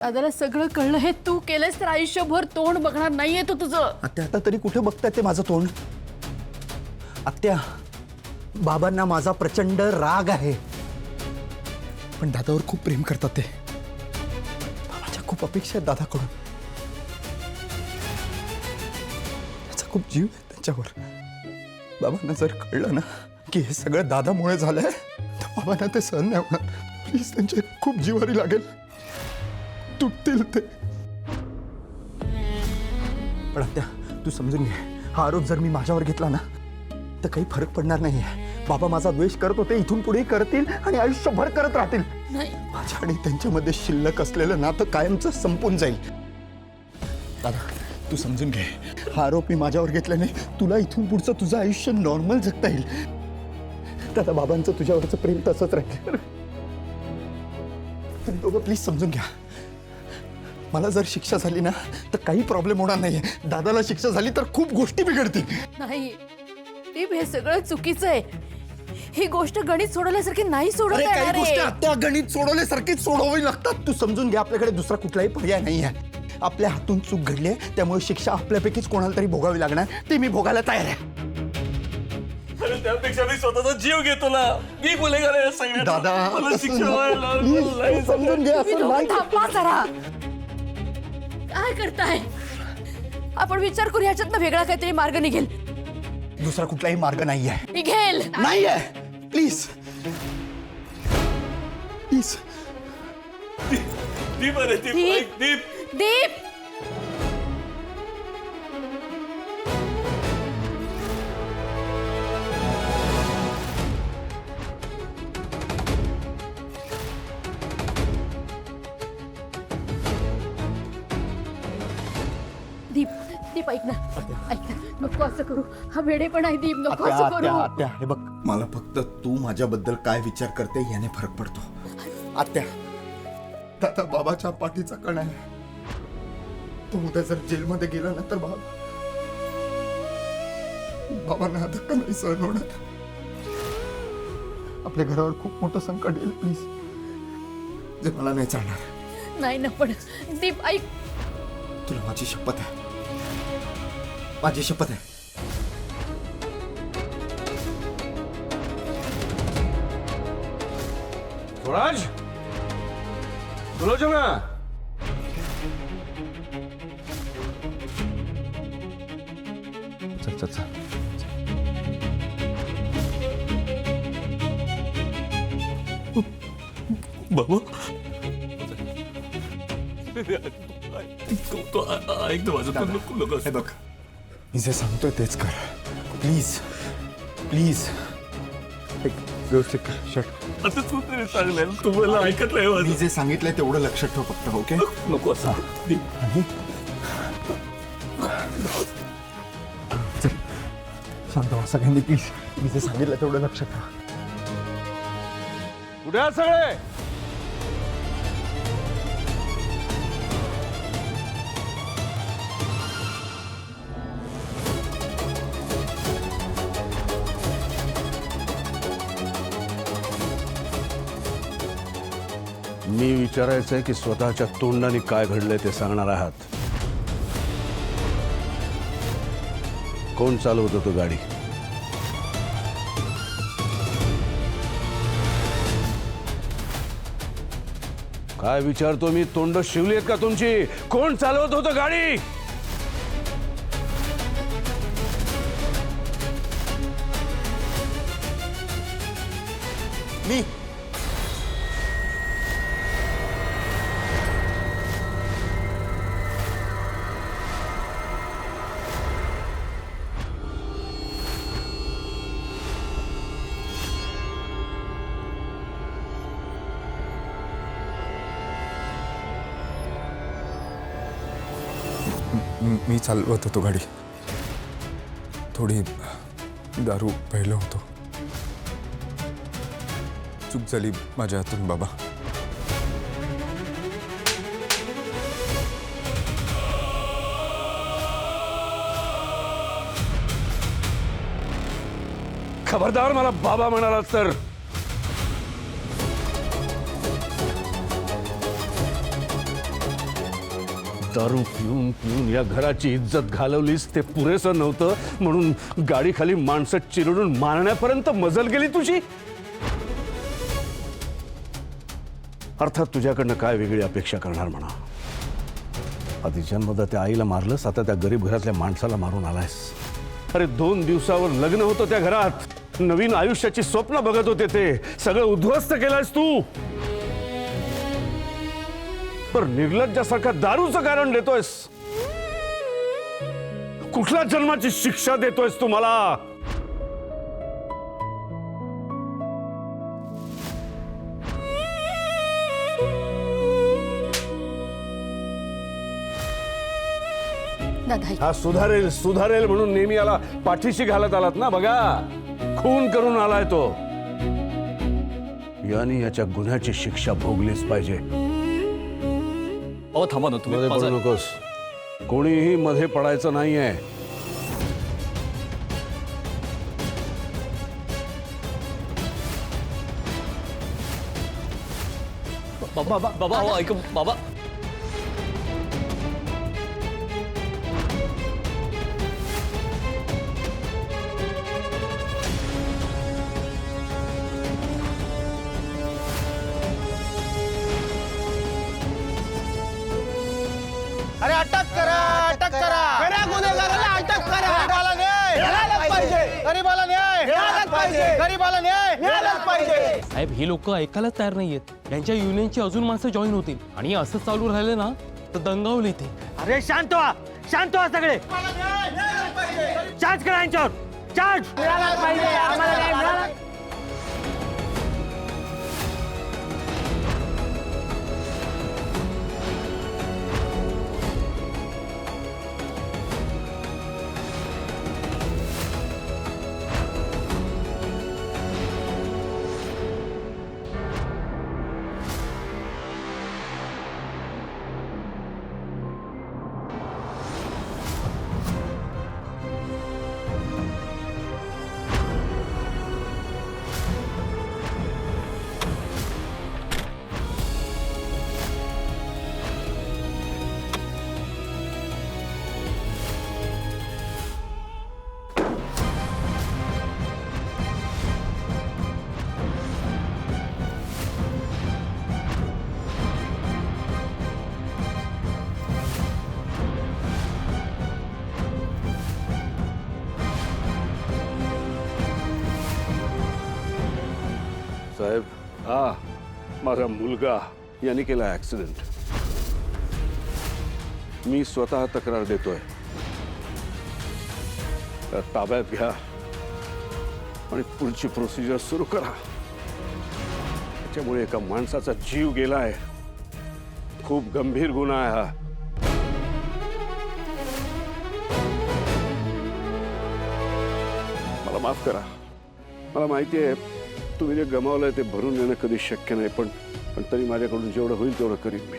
दादाला सगळं कळलं हे तू केलंस तर आयुष्यभर तोंड बघणार नाहीये तू तुझं. आत्या आता तरी कुठे बघताय ते माझं तोंड? आत्या, बाबांना माझा प्रचंड राग आहे, पण दादावर खूप प्रेम करतात ते. बाबाच्या खूप अपेक्षा आहेत दादाकडून. त्याचा खूप जीव आहे त्यांच्यावर. बाबांना जर कळलं ना की हे सगळं दादामुळे झालंय तर बाबांना ते सहन नाही होणार. प्लीज, त्यांच्या खूप जीवारी लागेल, तुटतील ते. पण आत्या, तू समजून घे, हा आरोप जर मी माझ्यावर घेतला ना तर काही फरक पडणार नाहीये. बाबा माझा द्वेष करत होते, इथून पुढे करतील आणि आयुष्यभर करत राहतील. नाही, माझ्या आणि त्यांच्यामध्ये शिल्लक असलेलं नातं कायमचं संपून जाईल. दादा, तू समजून घे, हा आरोप मी माझ्यावर घेतल्याने तुला इथून पुढचं तुझं आयुष्य नॉर्मल जगता येईल. दादा, बाबांचं तुझ्यावरचं प्रेम तसंच राहील. तुम्ही दोघं प्लीज समजून घ्या. मला जर शिक्षा झाली ना तर काही प्रॉब्लेम होणार नाहीये. दादाला शिक्षा झाली तर खूप गोष्टी बिघडतील. नाही दीप, हे सगळं चुकीचं आहे. ही गोष्ट गणित सोडवल्यासारखी नाही सोडवता काही येणार गोष्टी आहे. आत्या गणित सोडवल्यासारखीच सोडवावी लागतात. तू समजून घे, आपल्याकडे दुसरा कुठलाही पर्याय नाही आहे. आपल्या हातून चूक घडली आहे, त्यामुळे शिक्षा आपल्यापैकीच कोणाला तरी भोगावी लागणार. ते मी भोगायला तयार आहे. त्यापेक्षा मी स्वतःचा जीव घेतो ना. मी गुन्हेगार आहे सांगण्यात. दादा, मला शिक्षा व्हायला प्लीज, नाही. समजून घे. तुम्ही असं दोघं नाही. थांबा जरा. काय करताय? आपण विचार करू, ह्याच्यातनं वेगळा काहीतरी मार्ग निघेल. दुसरा कुठलाही मार्ग नाही आहे. निघेल. नाही आहे. Please please. दीप अरे दीप, दीप. ऐक, दीप. दीप, दीप, दीप ऐक ना, ऐक ना, नको असं करू. हा वेडेपण आहे दीप, नको आत्या, असं आत्या, करू. आत्या, हे बघ, मला फक्त तू माझ्याबद्दल काय विचार करते याने फरक पडतो. आत्या, दादा बाबाच्या पाठीचा कण आहे. तो उद्या जर जेलमध्ये गेला ना तर बाबांना हा धक्का नाही सहन होणार. आपल्या घरावर खूप मोठं संकट येईल. प्लीज, जे मला नाही चालणार. नाही ना, पण दीप ऐक. तुला माझी शपथ आहे, माझी शपथ आहे. स्वराज, सुलोचना. चल चल चल. बाबा, तो ऐक ना माझं. नको हे बघ, मी जे सांगतोय तेच कर. Please please. एक व्यवस्थित कर. शट. आता तू तरी सांगणार, तुम्हाला ऐकत नाही मी माझं. जे सांगितलंय तेवढं लक्षात ठेव फक्त. ओके? नको असं. दीप, चल, शांत व्हा सगळ्यांनी प्लीज. मी जे सांगितलं तेवढं लक्षात ठेवा. कुठे आहात सगळे? मी विचारायचंय की स्वतःच्या तोंडाने काय घडलंय ते सांगणार आहात. कोण चालवत होतं गाडी? काय विचारतो मी, तोंड शिवली आहेत का तुमची? कोण चालवत होतं गाडी? मी मी चालवत होतो गाडी. थोडी दारू प्यायलो होतो. चूक झाली माझ्या हातून बाबा. खबरदार मला बाबा म्हणालात तर. दारू पिऊन पिऊन या घराची इज्जत घालवलीस ते पुरेसं नव्हतं म्हणून गाडीखाली माणसं चिरडून मारण्यापर्यंत मजल गेली तुझी. अर्थात तुझ्याकडनं काय वेगळी अपेक्षा करणार म्हणा. आधी जन्मदा त्या आईला मारलंस, आता त्या गरीब घरातल्या माणसाला मारून आलायस. अरे 2 दिवसावर लग्न होतं त्या घरात, नवीन आयुष्याची स्वप्न बघत होते, ते सगळं उद्ध्वस्त केलंयस तू. पर निर्लज्जासारखा दारूचं कारण देतोयस. कुठल्या जन्माची शिक्षा देतोयस तू मला? दादा हा सुधारेल सुधारेल म्हणून नेहमी याला पाठीशी घालत आलात ना. बघा, खून करून आलाय तो. याने याच्या गुन्ह्याची शिक्षा भोगलीच पाहिजे. अहो थांबा ना तुम्ही मध्ये पडू नकोस. कोणीही मध्ये पडायचं नाहीये. बाबा बाबा अहो ऐक बाबा. अरे अटक करा, अटक करा. खऱ्या गुन्हेगाराला अटक करा. गरीबाला न्याय मिळालाच पाहिजे. गरीबाला न्याय मिळालाच पाहिजे. गरीबाला न्याय मिळालाच पाहिजे. साहेब, हे लोक ऐकायलाच तयार नाहीयेत. यांच्या युनियनची अजून माणसं जॉईन होतील आणि असं चालू राहिले ना तर दंगा होईल इथे. अरे शांत व्हा, शांत व्हा सगळे. चार्ज करा यांच्यावर. चार्ज मिळालाच पाहिजे. आम्हाला न्याय मिळाला. साहेब, हा माझा मुलगा याने केला ऍक्सिडेंट. मी स्वतः तक्रार देतोय. ताब्यात घ्या आणि पुढची प्रोसिजर सुरू करा. त्याच्यामुळे एका माणसाचा जीव गेलाय. खूप गंभीर गुन्हा आहे हा. मला माफ करा. मला माहिती आहे तुम्ही जे गमावलंय ते भरून येणं कधी शक्य नाही, पण तरी माझ्याकडून जेवढं होईल तेवढं करीन मी.